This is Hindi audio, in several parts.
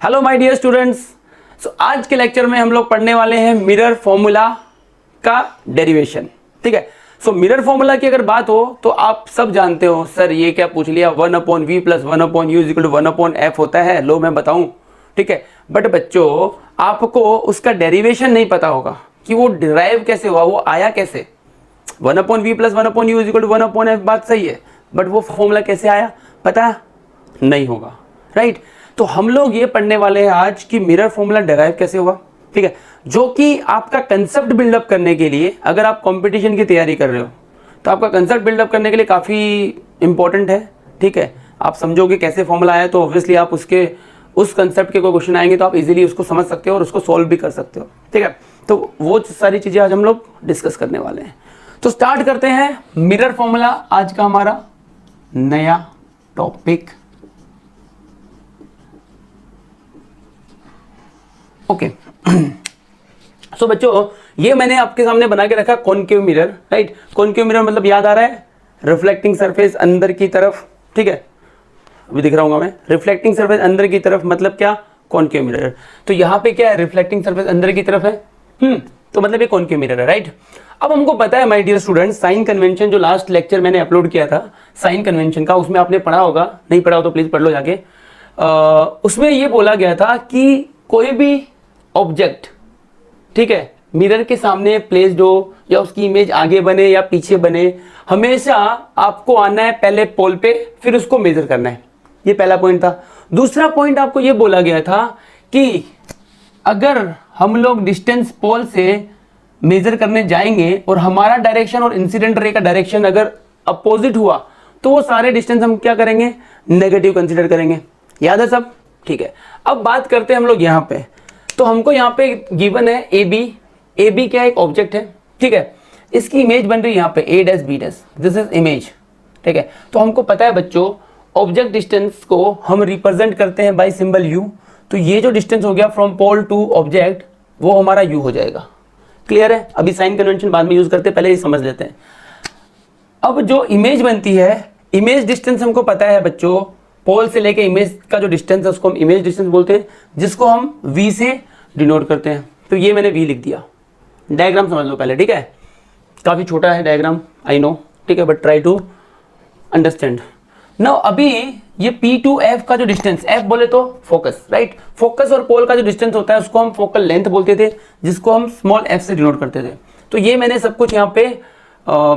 Hello my dear students. आज के लेक्चर में हम लोग पढ़ने वाले हैं मिरर फॉर्मूला का डेरिवेशन। ठीक है। मिरर फॉर्मूला की अगर बात हो तो आप सब जानते हो, सर ये क्या पूछ लिया, 1/v + 1/u = 1/f होता है। लो मैं बताऊं। ठीक है। बट बच्चों आपको उसका डेरिवेशन नहीं पता होगा कि वो डिराइव कैसे हुआ, वो आया कैसे। 1/v + 1/u = 1/f बात सही है, बट वो फॉर्मूला कैसे आया पता नहीं होगा, राइट। तो हम लोग ये पढ़ने वाले हैं आज कि मिरर फॉर्मूला डिराइव कैसे हुआ। ठीक है। जो कि आपका कंसेप्ट बिल्डअप करने के लिए, अगर आप कंपटीशन की तैयारी कर रहे हो तो आपका कंसेप्ट बिल्डअप करने के लिए काफ़ी इंपॉर्टेंट है। ठीक है। आप समझोगे कैसे फॉर्मूला आया तो ऑब्वियसली आप उस कंसेप्ट के कोई क्वेश्चन आएंगे तो आप इजीली उसको समझ सकते हो और उसको सॉल्व भी कर सकते हो। ठीक है। तो वो सारी चीज़ें आज हम लोग डिस्कस करने वाले हैं। तो स्टार्ट करते हैं मिरर फॉर्मूला, आज का हमारा नया टॉपिक। ओके। सो बच्चों ये मैंने आपके सामने बना के रखा concave mirror, right. Concave mirror मतलब याद आ रहा है, रिफ्लेक्टिंग सरफेस अंदर की तरफ। ठीक है। अभी दिख रहा हूँ मैं, रिफ्लेक्टिंग सरफेस अंदर की तरफ मतलब क्या, कॉनकेव मिरर। तो यहाँ पे क्या है, रिफ्लेक्टिंग सरफेस अंदर की तरफ है। तो मतलब ये कॉनकेव मिरर है, राइट। अब हमको पता है my dear student, sign convention जो लास्ट लेक्चर मैंने अपलोड किया था साइन कन्वेंशन का, उसमें आपने पढ़ा होगा, नहीं पढ़ा हो तो प्लीज पढ़ लो जाके। उसमें ये बोला गया था कि कोई भी ऑब्जेक्ट, ठीक है, मिरर के सामने प्लेस्ड हो या उसकी इमेज आगे बने या पीछे बने, हमेशा आपको आना है पहले पोल पे, फिर उसको मेजर करना है। ये पहला पॉइंट था। दूसरा पॉइंट आपको ये बोला गया था कि अगर हम लोग डिस्टेंस पोल से मेजर करने जाएंगे और हमारा डायरेक्शन और इंसिडेंट रे का डायरेक्शन अगर अपोजिट हुआ तो वो सारे डिस्टेंस हम क्या करेंगे, नेगेटिव कंसीडर करेंगे। याद है सब? ठीक है। अब बात करते हैं हम लोग यहाँ पे। तो हमको यहाँ पे गिवन है ए बी क्या एक ऑब्जेक्ट है। ठीक है। इसकी इमेज बन रही है यहाँ पे A', B', this is image. ठीक है। तो हमको पता है बच्चों ऑब्जेक्ट डिस्टेंस को हम रिप्रेजेंट करते हैं बाय सिंबल U। तो ये जो डिस्टेंस हो गया फ्रॉम पोल टू ऑब्जेक्ट वो हमारा U हो जाएगा। क्लियर है? अभी साइन कन्वेंशन बाद में यूज करते हैं, पहले ही समझ लेते हैं। अब जो इमेज बनती है, इमेज डिस्टेंस हमको पता है बच्चों, पोल से लेके इमेज का जो डिस्टेंस है उसको हम इमेज डिस्टेंस बोलते हैं, जिसको हम V से डिनोट करते हैं। तो ये मैंने V लिख दिया। डायग्राम समझ लो पहले, ठीक है। काफी छोटा है डायग्राम, आई नो, ठीक है, but try to understand. Now अभी ये P to F का जो डिस्टेंस, F बोले तो फोकस, राइट। फोकस और पोल का जो डिस्टेंस होता है उसको हम फोकल लेंथ बोलते थे, जिसको हम स्मॉल f से डिनोट करते थे। तो ये मैंने सब कुछ यहाँ पे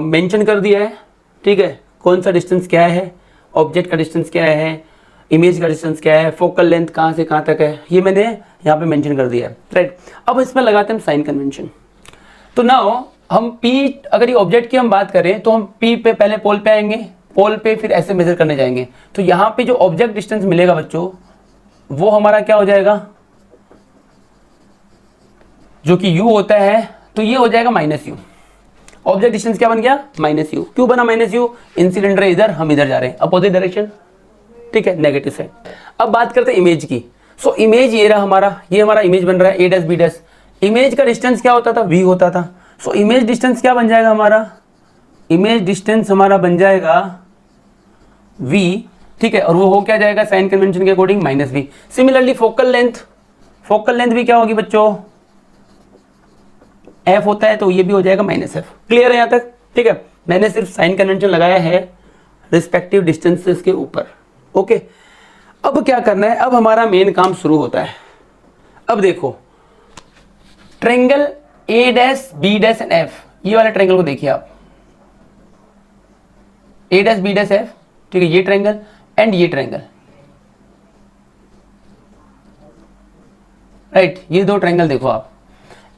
मेंशन कर दिया है। ठीक है। कौन सा डिस्टेंस क्या है, ऑब्जेक्ट का डिस्टेंस क्या है, इमेज का डिस्टेंस क्या है, फोकल लेंथ कहाँ से कहाँ तक है, ये मैंने यहाँ पे मेंशन कर दिया है, राइट। अब इसमें लगाते हैं साइन कन्वेंशन। तो नाउ हम P, अगर ये ऑब्जेक्ट की हम बात करें तो हम P पे पहले पोल पे आएंगे, पोल पे फिर ऐसे मेजर करने जाएंगे। तो यहाँ पे जो ऑब्जेक्ट डिस्टेंस मिलेगा बच्चों वो हमारा क्या हो जाएगा, जो कि U होता है, तो ये हो जाएगा -U। ऑब्जेक्ट डिस्टेंस क्या बन गया, -U। क्यों बना -U? इंसिडेंट रे इधर, हम इधर जा रहे हैं, अपोजिट डायरेक्शन। ठीक है, नेगेटिव साइड। अब बात करते हैं इमेज की। सो इमेज ये रहा हमारा, ये हमारा इमेज बन रहा है A', B'। इमेज का डिस्टेंस क्या होता था, V होता था। सो इमेज डिस्टेंस क्या बन जाएगा हमारा, इमेज डिस्टेंस हमारा बन जाएगा V। ठीक है। और वो हो क्या जाएगा साइन कन्वेंशन के according -V। Similarly focal length भी क्या होगी बच्चों, F होता है, तो ये भी हो जाएगा -F। क्लियर है यहाँ तक? ठीक है। मैंने सिर्फ साइन कन्वेंशन लगाया है रिस्पेक्टिव डिस्टेंसेस के ऊपर। ओके। अब क्या करना है, अब हमारा मेन काम शुरू होता है। अब देखो triangle A', B' and F, ये वाले ट्रायंगल को देखिए आप, A', B', F। ठीक है। ये ट्रायंगल एंड ये ट्रायंगल, राइट। ये दो ट्रायंगल देखो आप,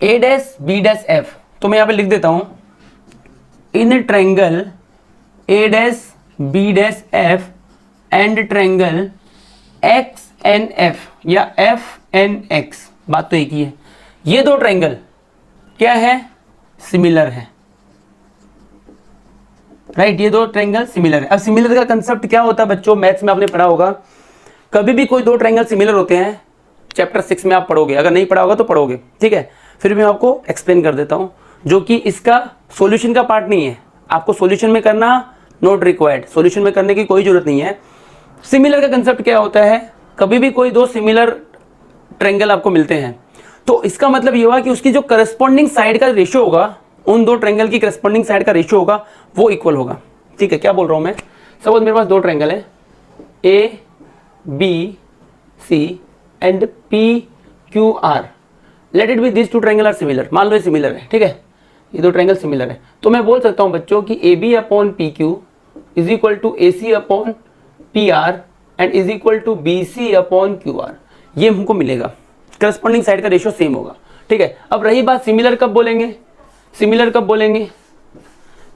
A', B', F। तो मैं यहां पे लिख देता हूं, in triangle A', B', F and triangle XNF या FNX, बात तो एक ही है। ये दो ट्रायंगल क्या है, सिमिलर है, राइट। ये दो ट्रायंगल सिमिलर है। अब सिमिलर का कंसेप्ट क्या होता है बच्चों, मैथ्स में आपने पढ़ा होगा, कभी भी कोई दो ट्रायंगल सिमिलर होते हैं चैप्टर 6 में आप पढ़ोगे, अगर नहीं पढ़ा होगा तो पढ़ोगे। ठीक है। फिर मैं आपको एक्सप्लेन कर देता हूं, जो कि इसका सॉल्यूशन का पार्ट नहीं है, आपको सॉल्यूशन में करना नॉट रिक्वायर्ड, सॉल्यूशन में करने की कोई जरूरत नहीं है। सिमिलर का कंसेप्ट क्या होता है, कभी भी कोई दो सिमिलर ट्रायंगल आपको मिलते हैं, तो इसका मतलब ये हुआ कि उसकी जो करस्पॉन्डिंग साइड का रेशियो होगा, उन दो ट्रायंगल की करस्पॉन्डिंग साइड का रेशियो होगा वो इक्वल होगा। ठीक है, क्या बोल रहा हूं मैं, सपोज मेरे पास दो ट्रायंगल है A B C and P Q R, let it be this two triangle are similar, मान लो ये सिमिलर है। ठीक है, ये दो ट्रायंगल सिमिलर है, तो मैं बोल सकता हूं बच्चों कि A B upon P Q is equal to A C upon P R and is equal to B C upon Q R. ये हमको मिलेगा, करस्पॉन्डिंग साइड का रेशियो सेम होगा। ठीक है, अब रही बात सिमिलर कब बोलेंगे, सिमिलर कब बोलेंगे,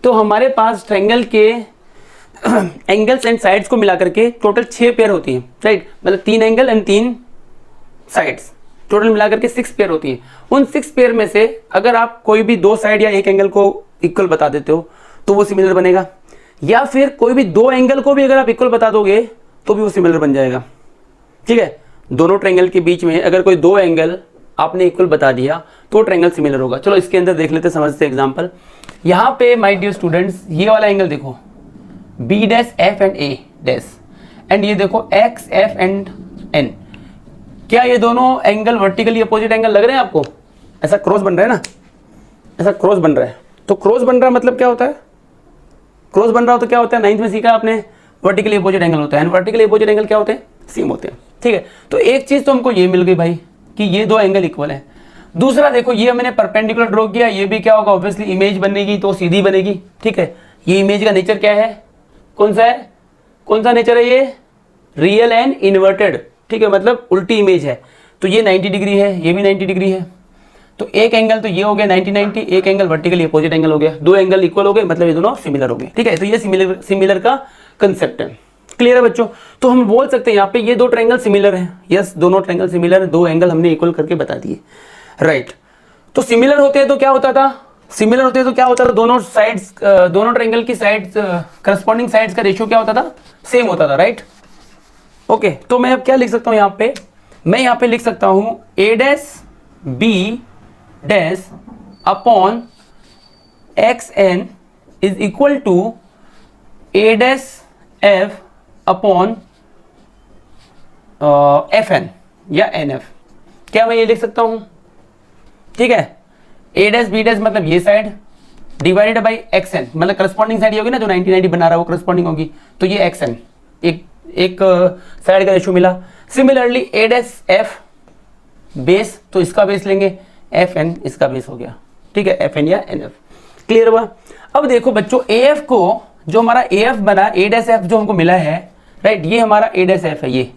तो हमारे पास ट्रायंगल के एंगल्स एंड साइड्स को मिला करके टोटल 6 पेयर होती हैं, राइट, मतलब 3 एंगल एंड 3 साइड्स, टोटल मिला करके 6 पेयर होती हैं। उन 6 पेयर में से अगर आप कोई भी 2 साइड या एक एंगल को इक्वल बता देते हो तो वो सिमिलर बनेगा, या फिर कोई भी 2 एंगल को भी अगर आप इक्वल बता दोगे तो भी वो सिमिलर बन जाएगा। ठीक है, दोनों ट्रायंगल के बीच में अगर कोई 2 एंगल आपने इक्वल बता दिया तो ट्रायंगल सिमिलर होगा। चलो इसके अंदर देख लेते, समझते एग्जांपल। यहाँ पे माय डियर स्टूडेंट्स, ये वाला एंगल देखो B dash F and A dash, and ये देखो एक्स एफ एंड एन। क्या ये दोनों एंगल वर्टिकली अपोजिट एंगल लग रहे हैं आपको? ऐसा क्रॉस बन रहा है ना, ऐसा क्रॉस बन रहा है। तो क्रॉस बन रहा है मतलब क्या होता है, क्रॉस बन रहा हो तो क्या होता है, 9th में सीखा आपने, वर्टिकली अपोजिट एंगल होता है, एंड वर्टिकली अपोजिट एंगल क्या होते हैं, सेम होते हैं। ठीक है, तो एक चीज तो हमको ये मिल गई भाई कि ये 2 एंगल इक्वल है। दूसरा देखो, ये मैंने परपेंडिकुलर ड्रॉ किया, ये भी क्या होगा, ऑब्वियसली इमेज बनेगी तो सीधी बनेगी। ठीक है, ये इमेज का नेचर क्या है, कौन सा है, कौन सा नेचर है ये, रियल एंड इन्वर्टेड। ठीक है, मतलब उल्टी इमेज है, तो ये 90 डिग्री है, ये भी 90 डिग्री है, तो एक एंगल तो ये हो गया 90-90, एक एंगल वर्टिकली अपोजिट एंगल हो गया, 2 एंगल इक्वल हो गए, मतलब ये दोनों सिमिलर हो गए। ठीक है, तो ये सिमिलर का कंसेप्ट है। क्लियर है बच्चों? तो हम बोल सकते हैं यहाँ पे ये 2 ट्रायंगल सिमिलर हैं, यस दोनों ट्रायंगल सिमिलर है, 2 एंगल हमने इक्वल करके बता दिए, राइट। तो सिमिलर होते हैं तो क्या होता था, सिमिलर होते हैं तो क्या होता था, दोनों साइड्स, दोनों ट्रायंगल की साइड्स, करस्पॉन्डिंग साइड्स का रेशियो क्या होता था, सेम होता था, राइट। ओके, तो मैं अब क्या लिख सकता हूं यहाँ पे, मैं यहाँ पे लिख सकता हूं A dash B dash upon X N is equal to A dash F upon F N या एन एफ। क्या मैं ये लिख सकता हूं? ठीक है, ए डैश बी डैश मतलब ये side divided by X N, मतलब करस्पॉन्डिंग साइड ये होगी ना जो 90-90 बना रहा है वो करस्पॉन्डिंग होगी, तो ये एक्स एन, एक साइड का रेशियो मिला। सिमिलरली ए डैश एफ बेस, तो इसका बेस लेंगे, एफ एन इसका बेस हो गया। ठीक है, एफ एन या एन एफ। क्लियर हुआ? अब देखो बच्चों, ए एफ को, जो हमारा ए एफ बना, ए डैश एफ जो हमको मिला है, राइट, ये हमारा ए डैश एफ है ये,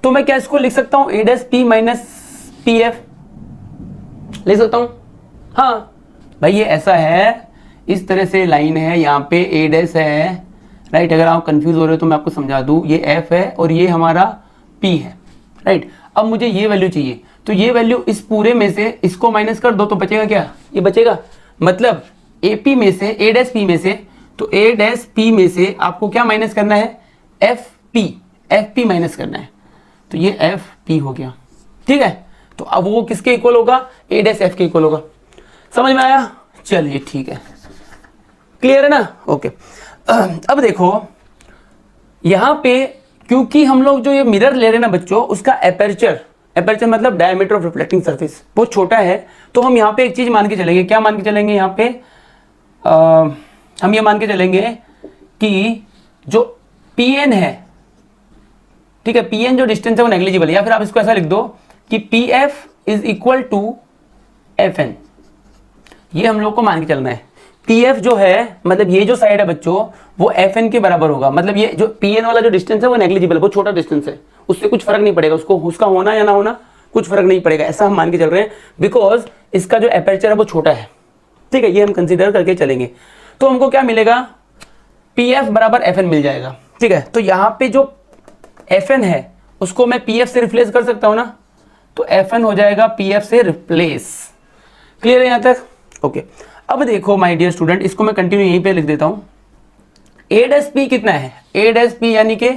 तो मैं क्या इसको लिख सकता हूं, A dash P minus P F लिख सकता हूं। हाँ भाई, ये ऐसा है, इस तरह से लाइन है, यहाँ पे ए डैश है, राइट। अगर आप कंफ्यूज हो रहे हो तो मैं आपको समझा दूं, ये एफ है और ये हमारा पी है, राइट। अब मुझे ये वैल्यू चाहिए, तो ये वैल्यू इस पूरे में से इसको माइनस कर दो तो बचेगा क्या, ये बचेगा, मतलब ए पी में से, ए डैश पी में से, तो ए डैश पी में से आपको क्या माइनस करना है, एफ पी माइनस करना है, तो ये एफ पी हो गया। ठीक है, तो अब वो किसके इक्वल होगा, ए डैश एफ के इक्वल होगा। समझ में आया? चलिए ठीक है, क्लियर है ना? ओके, अब देखो यहां पे, क्योंकि हम लोग जो ये मिरर ले रहे हैं ना बच्चों, उसका एपर्चर मतलब डायमीटर ऑफ रिफ्लेक्टिंग सरफेस बहुत छोटा है, तो हम यहाँ पे एक चीज मान के चलेंगे। क्या मान के चलेंगे यहाँ पे, हम ये मान के चलेंगे कि जो पीएन है, ठीक है, पीएन जो डिस्टेंस है वो नेग्लिजिबल है, या फिर आप इसको ऐसा लिख दो कि P F is equal to F N, ये हम लोग को मान के चलना है। पी एफ जो है, मतलब ये जो साइड है बच्चों, वो एफ एन के बराबर होगा, मतलब ये जो पी एन वाला जो डिस्टेंस है वो नेग्लिजिबल, वो छोटा डिस्टेंस है, उससे कुछ फर्क नहीं पड़ेगा, उसको उसका होना या ना होना कुछ फर्क नहीं पड़ेगा, ऐसा हम मान के चल रहे हैं, बिकॉज इसका जो एपर्चर है वो छोटा है। ठीक है, ये हम कंसीडर करके चलेंगे, तो हमको क्या मिलेगा, पी एफ बराबर एफ एन मिल जाएगा। ठीक है, तो यहाँ पे जो एफ एन है उसको मैं पी एफ से रिप्लेस कर सकता हूँ ना, तो एफ एन हो जाएगा पी एफ से रिप्लेस। क्लियर है यहाँ तक? ओके, अब देखो माय डियर स्टूडेंट, इसको मैं कंटिन्यू यहीं पे लिख देता हूँ। ए डैश पी कितना है, ए डैश पी यानी कि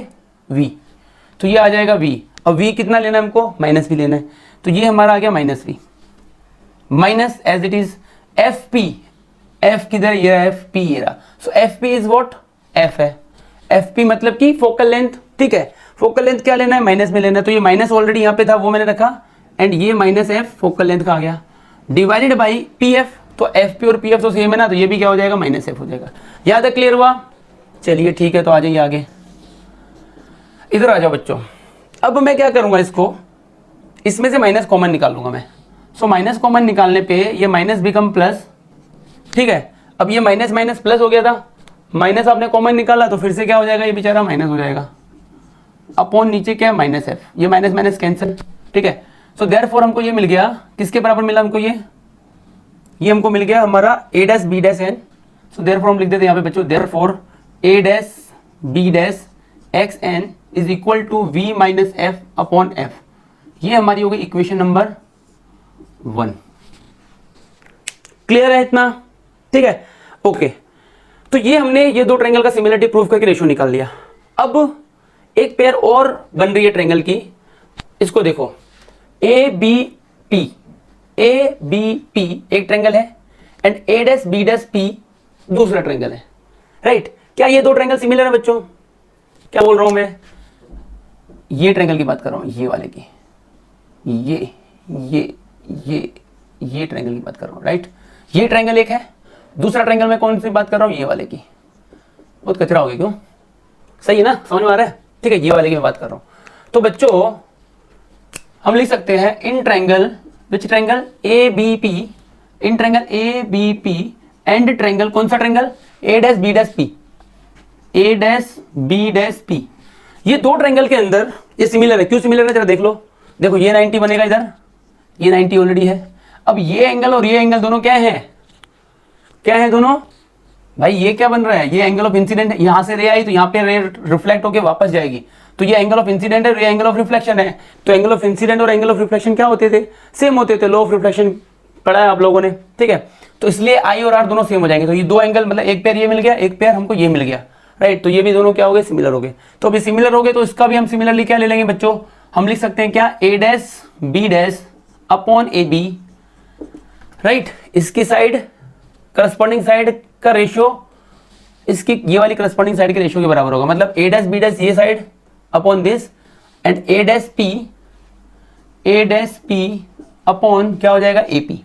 वी, तो ये आ जाएगा वी, और वी कितना लेना है हमको, माइनस वी लेना है, तो ये हमारा आ गया minus V, minus as it is F P, F किधर, ये एफ पी ये रहा, so F P is what, F है, एफ पी मतलब कि फोकल लेंथ। ठीक है, फोकल लेंथ क्या लेना है, माइनस में लेना है, तो ये माइनस ऑलरेडी यहाँ पे था वो मैंने रखा, एंड ये माइनस एफ फोकल लेंथ का आ गया, डिवाइडेड बाई पी एफ, तो एफ पी और पी एफ तो सेम है ना, तो ये भी क्या हो जाएगा, माइनस एफ हो जाएगा। यहाँ तक क्लियर हुआ? चलिए ठीक है, तो आ जाइए आगे, इधर आ जाओ बच्चों। अब मैं क्या करूँगा, इसको इसमें से माइनस कॉमन निकाल लूँगा मैं। सो माइनस कॉमन निकालने पे ये माइनस बिकम प्लस, ठीक है। अब ये माइनस माइनस प्लस हो गया था, माइनस आपने कॉमन निकाला तो फिर से क्या हो जाएगा, ये बेचारा माइनस हो जाएगा, अपॉन नीचे क्या है, माइनस एफ, ये माइनस माइनस कैंसिल, ठीक है। सो देयरफॉर हमको ये मिल गया, किसके बराबर मिला हमको, ये हमको मिल गया हमारा a dash b dash n। So therefore हम लिख देते हैं यहाँ पे बच्चों, therefore a dash b dash X N is equal to v minus F upon F. ये हमारी होगी इक्वेशन नंबर 1। क्लियर है इतना? ठीक है, ओके। तो ये हमने ये दो ट्रायंगल का सिमिलरिटी प्रूफ करके रेशियो निकाल लिया। अब एक पेयर और बन रही है ट्रायंगल की, इसको देखो, ए बी पी एक ट्रायंगल है and A dash B dash P दूसरा ट्रायंगल है, राइट। क्या ये दो ट्रायंगल सिमिलर है बच्चों? क्या बोल रहा हूं मैं? ये ट्रायंगल की बात कर रहा हूं, ये वाले की, ये ट्रायंगल की बात कर रहा हूं, राइट। ये ट्रायंगल एक है, दूसरा ट्रायंगल में कौन सी बात कर रहा हूं, ये वाले की। बहुत कचरा हो गया क्यों? सही है ना, समझ में आ रहा है? ठीक है, ये वाले की मैं बात कर रहा हूं। तो बच्चों हम लिख सकते हैं in triangle, which triangle, A B P, in triangle A B P and triangle, कौन सा triangle, A dash B dash P, A dash B dash P. ये दो ट्रायंगल के अंदर ये सिमिलर है। क्यों सिमिलर है जरा देख लो, देखो ये 90 बनेगा इधर, ये 90 ऑलरेडी है। अब ये एंगल और ये एंगल दोनों क्या है, क्या है दोनों भाई, ये क्या बन रहा है, ये एंगल ऑफ इंसिडेंट है। यहां से रे आई तो यहाँ पे रे रिफ्लेक्ट होके वापस जाएगी, तो ये एंगल ऑफ इंसिडेंट है, ये एंगल ऑफ रिफ्लेक्शन है। तो एंगल ऑफ इंसिडेंट और एंगल ऑफ रिफ्लेक्शन क्या होते थे, सेम होते थे। लॉ ऑफ रिफ्लेक्शन पढ़ा है आप लोगों ने, ठीक है। तो इसलिए आई और आर दोनों सेम हो जाएंगे। तो ये दो एंगल, मतलब एक पेयर ये मिल गया, एक पेयर हमको ये मिल गया, राइट। तो ये भी दोनों क्या हो गए, सिमिलर हो गए। तो अभी सिमिलर हो गए तो इसका भी हम सिमिलरली क्या ले लेंगे बच्चों, हम लिख सकते हैं क्या, A dash B dash upon A B, right. इसकी साइड करस्पॉन्डिंग साइड का रेशियो इसकी ये वाली करस्पॉन्डिंग साइड के रेशियो के बराबर होगा। मतलब ए डैश बी डैश ये side upon this and A dash P upon क्या हो जाएगा, ए पी।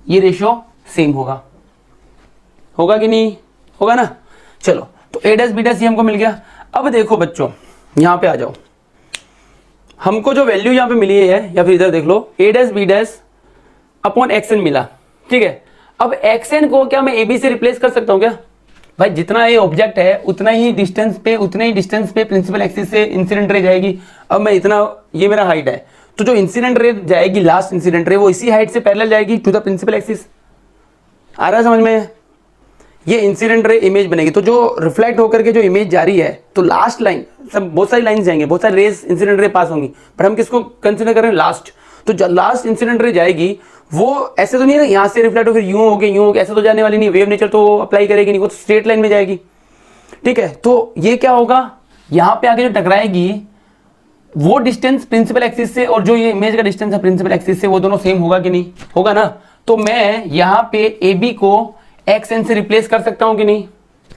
ये रेशियो सेम होगा कि नहीं होगा ना। चलो, तो ए डैश बी डैश ये हमको मिल गया। अब देखो बच्चों, यहां पे आ जाओ, हमको जो वैल्यू यहां पे मिली है, या फिर इधर देख लो, A dash B dash upon X N मिला, ठीक है। अब एक्स एन को क्या मैं ए बी से रिप्लेस कर सकता हूं क्या? भाई जितना ये ऑब्जेक्ट है उतना ही डिस्टेंस पे प्रिंसिपल एक्सिस से इंसिडेंट रे जाएगी। अब मैं इतना, ये मेरा हाइट है, तो जो इंसिडेंट रे जाएगी, लास्ट इंसिडेंट रे, वो इसी हाइट से पैरेलल जाएगी टू द प्रिंसिपल एक्सिस। आ रहा है समझ में? ये इंसिडेंट रे इमेज बनेगी, तो जो रिफ्लेक्ट होकर के जो इमेज जा रही है, तो लास्ट लाइन, सब बहुत सारी लाइन जाएंगे, बहुत सारी रेज इंसिडेंट रे पास होंगी, पर हम किसको कंसिडर कर रहे हैं, लास्ट। तो जो लास्ट इंसिडेंट रे जाएगी वो ऐसे तो नहीं है ना, यहाँ से रिफ्लेक्ट होकर यूं हो गए, ऐसे तो जाने वाली नहीं, वेव नेचर तो अप्लाई करेगी नहीं, वो तो स्ट्रेट लाइन में जाएगी, ठीक है। तो ये क्या होगा, यहाँ पे आगे जो टकराएगी वो डिस्टेंस प्रिंसिपल एक्सिस से, और जो ये इमेज का डिस्टेंस है प्रिंसिपल एक्सिस से, वो दोनों सेम होगा कि नहीं होगा ना। तो मैं यहाँ पे ए बी को एक्स एन से रिप्लेस कर सकता हूँ कि नहीं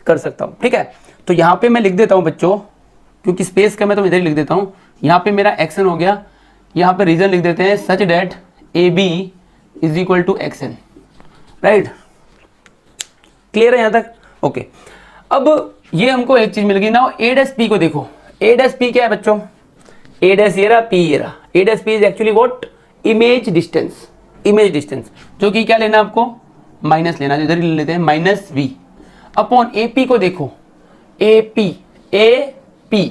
कर सकता हूँ, ठीक है। तो यहाँ पे मैं लिख देता हूँ बच्चों, क्योंकि स्पेस कम है तो इधर ही लिख देता हूँ। यहाँ पे मेरा एक्स एन हो गया, यहाँ पे रीजन लिख देते हैं such that A B is equal to X N, right. Clear है यहाँ तक? ओके। अब ये हमको एक चीज मिल गई ना, ए डैश पी को देखो, ए डैश पी क्या है बच्चों, ए डैश ये रहा, पी ये रहा। A dash P is actually what, image distance, जो कि क्या लेना आपको, माइनस लेना, इधर ही ले लेते हैं minus V upon A P को देखो, ए पी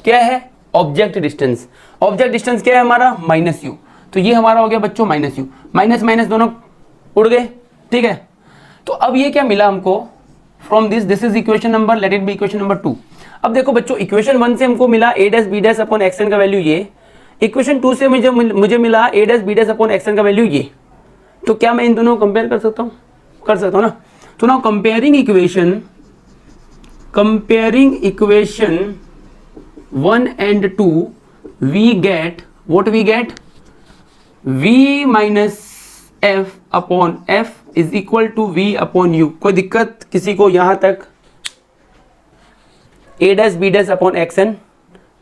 क्या है, ऑब्जेक्ट डिस्टेंस क्या है हमारा, माइनस यू। तो ये हमारा हो गया बच्चों माइनस यू, माइनस माइनस दोनों उड़ गए, ठीक है। तो अब ये क्या मिला हमको, from this is equation number, let it be equation number 2। अब देखो बच्चों, इक्वेशन 1 से हमको मिला A dash B dash upon X N का वैल्यू ये, इक्वेशन 2 से मुझे मिला A dash B dash upon X N का वैल्यू ये। तो क्या मैं इन दोनों को कंपेयर कर सकता हूँ ना। तो now comparing equation 1 and 2, we get what we get, v minus f upon f is equal to v upon u। कोई दिक्कत किसी को यहां तक? a dash B dash upon X N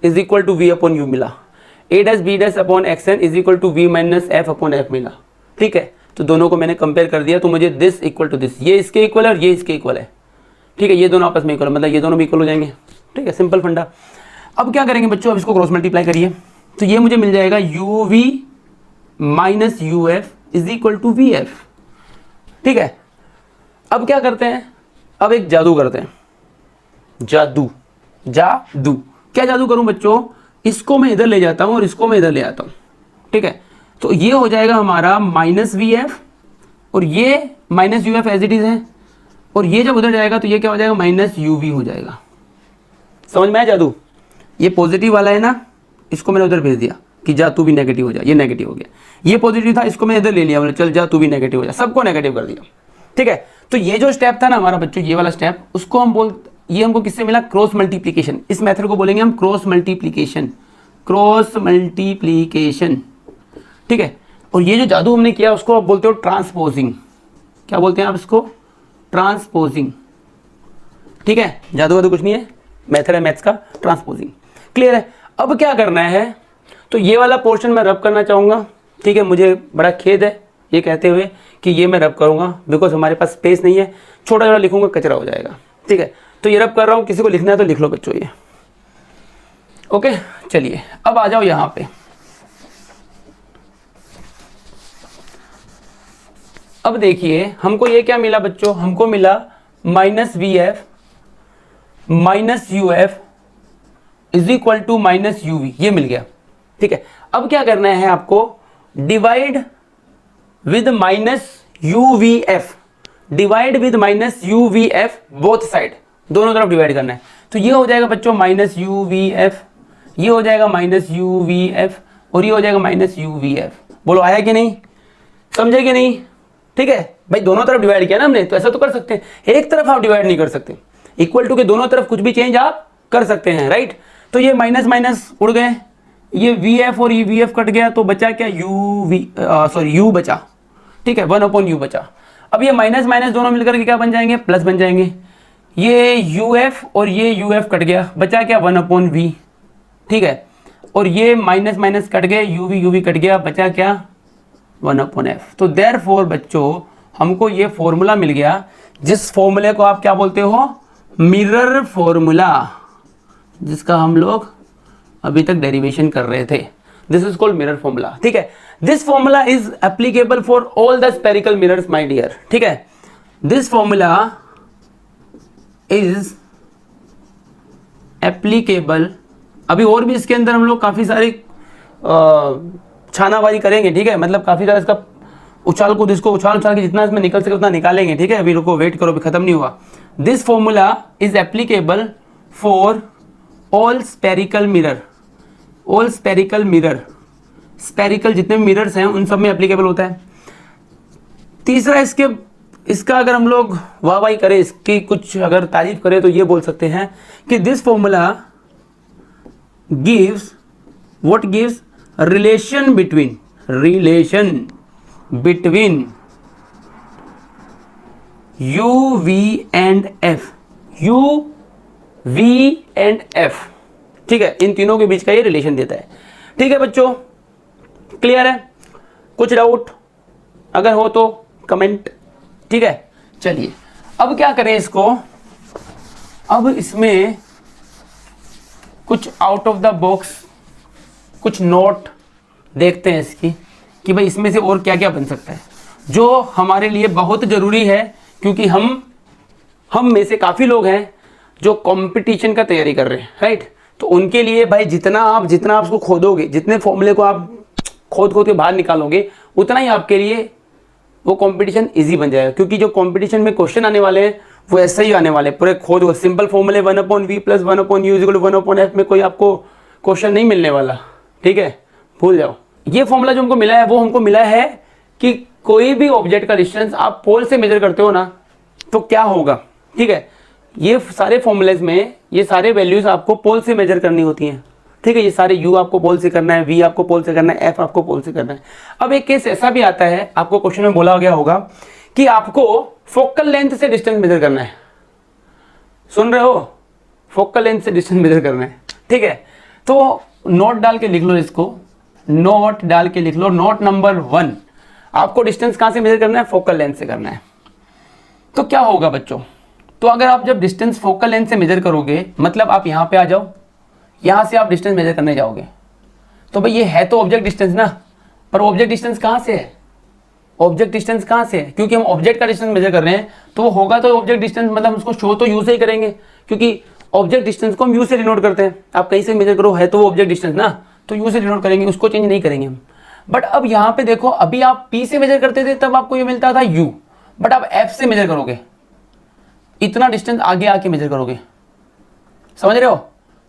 is equal to v upon u मिला, A dash B dash upon X N is equal to V minus F upon F मिला, ठीक है। तो दोनों को मैंने कंपेयर कर दिया, तो मुझे दिस इक्वल टू दिस, ये इसके इक्वल है और ये इसके इक्वल है, ठीक है। ये दोनों आपस में इक्वल है, मतलब ये दोनों भी इक्वल हो जाएंगे, ठीक है, सिंपल फंडा। अब क्या करेंगे बच्चों, अब इसको क्रॉस मल्टीप्लाई करिए, तो ये मुझे मिल जाएगा U V minus U F is equal to V F, ठीक है। अब क्या करते हैं, अब एक जादू करते हैं, जादू जादू क्या जादू करूं बच्चों, इसको मैं इधर ले जाता हूं और इसको मैं इधर ले आता हूं, ठीक है। तो ये हो जाएगा हमारा माइनस वी एफ और ये minus U F as it is है, और ये जब उधर जाएगा तो ये क्या हो जाएगा, माइनस यू वी हो जाएगा। समझ में आया जादू, ये पॉजिटिव वाला है ना, इसको मैंने उधर भेज दिया कि जा तू भी नेगेटिव हो जा, ये नेगेटिव हो गया, ये पॉजिटिव था इसको मैं इधर ले लिया, बोले चल जा तू भी नेगेटिव हो जा, सबको नेगेटिव कर दिया, ठीक है। तो ये जो स्टेप था ना हमारा बच्चों, ये वाला स्टेप, उसको हम ये हमको किससे मिला, क्रॉस मल्टीप्लीकेशन। इस मेथड को बोलेंगे हम क्रॉस मल्टीप्लीकेशन, क्रॉस मल्टीप्लीकेशन, ठीक है। और ये जो जादू हमने किया उसको आप बोलते हो ट्रांसपोजिंग, क्या बोलते हैं आप इसको, ट्रांसपोजिंग, ठीक है। जादू वादू कुछ नहीं है, मेथड है मैथ्स का, ट्रांसपोजिंग, क्लियर है। अब क्या करना है, तो ये वाला पोर्शन मैं रब करना चाहूँगा, ठीक है। मुझे बड़ा खेद है ये कहते हुए कि ये मैं रब करूँगा, बिकॉज हमारे पास स्पेस नहीं है, छोटा छोटा लिखूंगा कचरा हो जाएगा, ठीक है। तो ये रब कर रहा हूँ, किसी को लिखना है तो लिख लो बच्चों ये, ओके। चलिए अब आ जाओ यहाँ पे, अब देखिए हमको ये क्या मिला बच्चों, हमको मिला minus V F minus U F is equal to minus U V, ये मिल गया, ठीक है। अब क्या करना है आपको, divide with minus U V F, divide with minus U V F both side, दोनों तरफ डिवाइड करना है। तो ये हो जाएगा बच्चों माइनस यू वी एफ, ये हो जाएगा माइनस यू वी एफ और ये हो जाएगा माइनस यू वी एफ। बोलो आया कि नहीं, समझे कि नहीं, ठीक है भाई। दोनों तरफ डिवाइड किया ना हमने, तो ऐसा तो कर सकते हैं, एक तरफ आप डिवाइड नहीं कर सकते, इक्वल टू के दोनों तरफ कुछ भी चेंज आप कर सकते हैं, राइट। तो ये माइनस माइनस उड़ गए, ये वी एफ और ये वी एफ कट गया, तो बचा क्या, यू बचा, ठीक है, 1 यू बचा। अब ये माइनस माइनस दोनों मिलकर के क्या बन जाएंगे, प्लस बन जाएंगे। ये यू एफ और ये यू एफ कट गया, बचा क्या, 1 वी, ठीक है। और ये माइनस माइनस कट गए, यू वी कट गया, बचा क्या, 1 एफ। तो देयरफॉर बच्चों हमको ये फॉर्मूला मिल गया, जिस फॉर्मूले को आप क्या बोलते हो, मिरर फॉर्मूला, जिसका हम लोग अभी तक डेरिवेशन कर रहे थे। This is called mirror formula, ठीक है। This formula is applicable for all the spherical mirrors my dear, ठीक है। दिस फॉर्मूला इज एप्लीकेबल, अभी और भी इसके अंदर हम लोग काफी सारी छानाबाजी करेंगे, ठीक है, मतलब काफी सारा इसका उछाल कूद, इसको उछाल उछाल के जितना इसमें निकल सके उतना निकालेंगे, ठीक है। अभी रुको, वेट करो, अभी खत्म नहीं हुआ। This formula is applicable for all spherical mirror, all spherical mirror, spherical जितने मिरर्स हैं उन सब में एप्लीकेबल होता है। तीसरा इसका अगर हम लोग वाह करें, इसकी कुछ अगर तारीफ करें तो ये बोल सकते हैं कि this formula gives what, gives relation between U V and F, U V and F, ठीक है। इन तीनों के बीच का ये रिलेशन देता है, ठीक है बच्चों, क्लियर है। कुछ डाउट अगर हो तो कमेंट, ठीक है। चलिए अब क्या करें इसको, अब इसमें कुछ आउट ऑफ द बॉक्स कुछ नोट देखते हैं इसकी, कि भाई इसमें से और क्या क्या बन सकता है, जो हमारे लिए बहुत जरूरी है, क्योंकि हम में से काफी लोग हैं जो कंपटीशन का तैयारी कर रहे हैं, राइट। तो उनके लिए भाई जितना आप उसको खोदोगे, जितने फॉर्मूले को आप खोद के बाहर निकालोगे, उतना ही आपके लिए वो कंपटीशन इजी बन जाएगा। क्योंकि जो कंपटीशन में क्वेश्चन आने वाले हैं वो ऐसे ही आने वाले हैं, पूरे खोद सिंपल फॉर्मूले 1/v + 1/u = 1/f में कोई आपको क्वेश्चन नहीं मिलने वाला, ठीक है, भूल जाओ। ये फॉर्मूला जो हमको मिला है वो हमको मिला है कि कोई भी ऑब्जेक्ट का डिस्टेंस आप पोल से मेजर करते हो ना, तो क्या होगा, ठीक है। ये सारे फॉर्मूलेज में ये सारे वैल्यूज आपको पोल से मेजर करनी होती हैं, ठीक है। ये सारे u आपको पोल से करना है, v आपको पोल से करना है, f आपको पोल से करना है। अब एक केस ऐसा भी आता है, आपको क्वेश्चन में बोला गया होगा कि आपको फोकल लेंथ से डिस्टेंस मेजर करना है, सुन रहे हो, फोकल लेंथ से डिस्टेंस मेजर करना है, ठीक है। तो नोट डाल के लिख लो इसको, नोट डाल के लिख लो। नोट नंबर 1, आपको डिस्टेंस कहाँ से मेजर करना है? फोकल लेंथ से करना है। तो क्या होगा बच्चों, तो अगर आप जब डिस्टेंस फोकल लेंथ से मेजर करोगे, मतलब आप यहाँ पे आ जाओ, यहाँ से आप डिस्टेंस मेजर करने जाओगे, तो भाई ये है तो ऑब्जेक्ट डिस्टेंस ना, पर ऑब्जेक्ट डिस्टेंस कहाँ से है? ऑब्जेक्ट डिस्टेंस कहाँ से है? क्योंकि हम ऑब्जेक्ट का डिस्टेंस मेजर कर रहे हैं, तो वो होगा तो ऑब्जेक्ट डिस्टेंस, मतलब हम उसको शो तो यू से ही करेंगे, क्योंकि ऑब्जेक्ट डिस्टेंस को हम यू से डिनोट करते हैं। आप कहीं से मेजर करो, है तो वो ऑब्जेक्ट डिस्टेंस ना, तो यू से डिनोट करेंगे, उसको चेंज नहीं करेंगे हम। बट अब यहाँ पे देखो, अभी आप पी से मेजर करते थे तब आपको ये मिलता था यू, बट आप एफ से मेजर करोगे, इतना डिस्टेंस आगे आके मेजर करोगे, समझ रहे हो?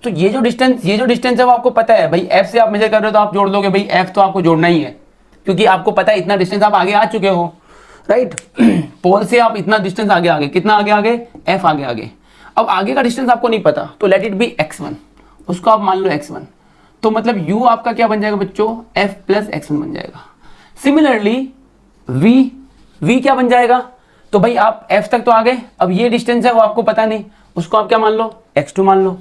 तो ये जो डिस्टेंस है वो आपको पता है भाई, एफ से आप मेजर कर रहे हो तो आप जोड़ दोगे भाई, एफ तो आपको जोड़ना ही है, क्योंकि आपको पता है इतना डिस्टेंस आप आगे आ चुके हो, राइट। पोल से आप इतना डिस्टेंस आगे, कितना आगे, एफ आगे। अब आगे का डिस्टेंस आपको नहीं पता, तो लेट इट बी x1, उसको आप मान लो x1, तो मतलब u आपका क्या बन जाएगा बच्चों? f प्लस x1 बन जाएगा। सिमिलरली v क्या बन जाएगा? तो भाई आप f तक तो आ गए, अब ये डिस्टेंस है वो आपको पता नहीं, उसको आप क्या मान लो? x2 मान लो।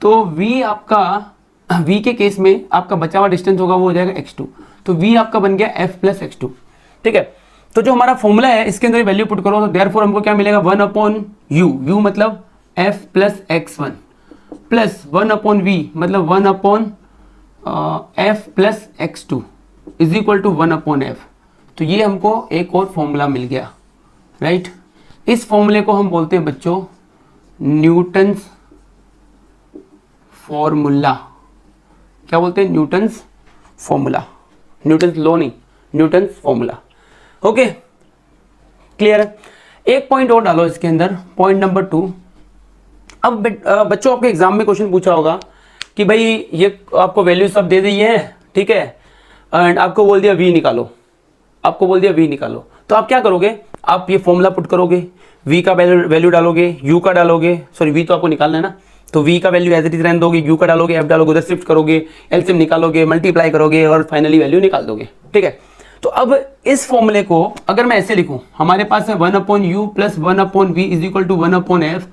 तो v आपका, v के केस में आपका बचा हुआ डिस्टेंस होगा वो हो जाएगा x2, तो v आपका बन गया f प्लस x2, ठीक है। तो जो हमारा फॉर्मूला है इसके अंदर वैल्यू पुट करो, तो देयरफॉर हमको क्या मिलेगा? 1/u मतलब f plus x1 plus 1/v मतलब 1/f plus x2 is equal to 1/f। तो ये हमको एक और फॉर्मूला मिल गया, राइट। इस फॉर्मूले को हम बोलते हैं बच्चों न्यूटन्स फॉर्मूला। क्या बोलते हैं? न्यूटन्स फॉर्मूला, न्यूटन्स लॉ नहीं, न्यूटन्स फॉर्मूला। ओके, क्लियर है? एक पॉइंट और डालो इसके अंदर, पॉइंट नंबर 2। अब बच्चों आपके एग्जाम में क्वेश्चन पूछा होगा कि भाई ये आपको वैल्यू सब दे दी है, ठीक है, एंड आपको बोल दिया v निकालो, तो आप क्या करोगे? आप ये फॉर्मूला पुट करोगे, v का वैल्यू डालोगे, u का डालोगे, सॉरी v तो आपको निकालना है ना, तो v का वैल्यू एज इट इज रहने दोगे, u का डालोगे, f डालोगे, उधर शिफ्ट करोगे, एलसीएम निकालोगे, मल्टीप्लाई करोगे और फाइनली वैल्यू निकाल दोगे, ठीक है। तो अब इस फॉर्मूले को अगर मैं ऐसे लिखूं, हमारे पास है 1/u plus 1/v is equal to 1/f,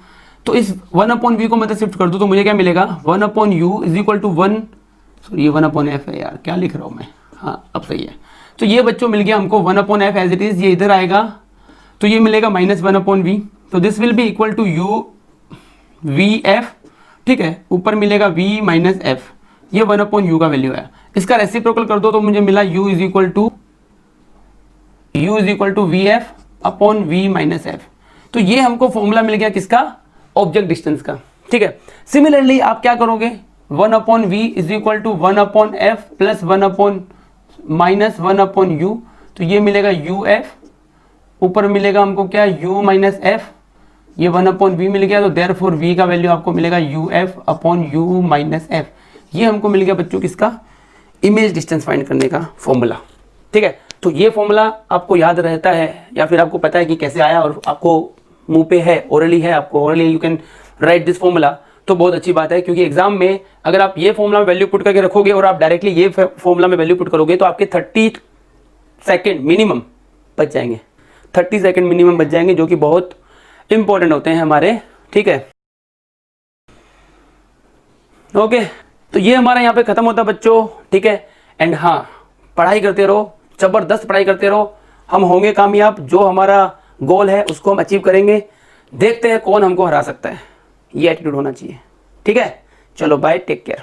तो इस 1/v को मतलब शिफ्ट कर दूं तो मुझे क्या मिलेगा? 1/u is equal to 1, sorry ये 1/f है यार, क्या लिख रहा हूं मैं, हाँ अब सही है। तो ये बच्चों मिल गया हमको 1/f एज इट इज, ये इधर आएगा तो ये मिलेगा माइनस 1/v, तो this will be equal to u vf, ठीक है, ऊपर मिलेगा v माइनस f, ये 1/u का वैल्यू है। इसका रेसिप्रोकल कर दो तो मुझे मिला u is equal to vf upon v minus f। तो ये हमको फॉर्मूला मिल गया किसका? ऑब्जेक्ट डिस्टेंस का, ठीक है। सिमिलरली आप क्या करोगे? 1/v is equal to 1/f plus 1 minus 1/u, तो ये मिलेगा uf, ऊपर मिलेगा हमको क्या? u माइनस f, ये 1/v मिल गया, तो देयरफॉर v का वैल्यू आपको मिलेगा uf upon u minus f। ये हमको मिल गया बच्चों किसका? इमेज डिस्टेंस फाइंड करने का फॉर्मूला, ठीक है। तो ये फॉर्मूला आपको याद रहता है या फिर आपको पता है कि कैसे आया, और आपको मुंह पे है, ओरली है, आपको orally you can write this formula, तो बहुत अच्छी बात है। क्योंकि एग्जाम में अगर आप ये फॉर्मूला में वैल्यू पुट करके रखोगे और आप डायरेक्टली ये फॉर्मूला में वैल्यू पुट करोगे तो आपके 30 सेकंड मिनिमम बच जाएंगे, 30 सेकंड मिनिमम बच जाएंगे, जो कि बहुत इंपॉर्टेंट होते हैं हमारे, ठीक है। ओके, तो ये हमारा यहाँ पे खत्म होता है बच्चों, ठीक है। एंड हाँ, पढ़ाई करते रहो, जबरदस्त पढ़ाई करते रहो, हम होंगे कामयाब, जो हमारा गोल है उसको हम अचीव करेंगे। देखते हैं कौन हमको हरा सकता है, ये एटीट्यूड होना चाहिए, ठीक है। चलो बाय, टेक केयर।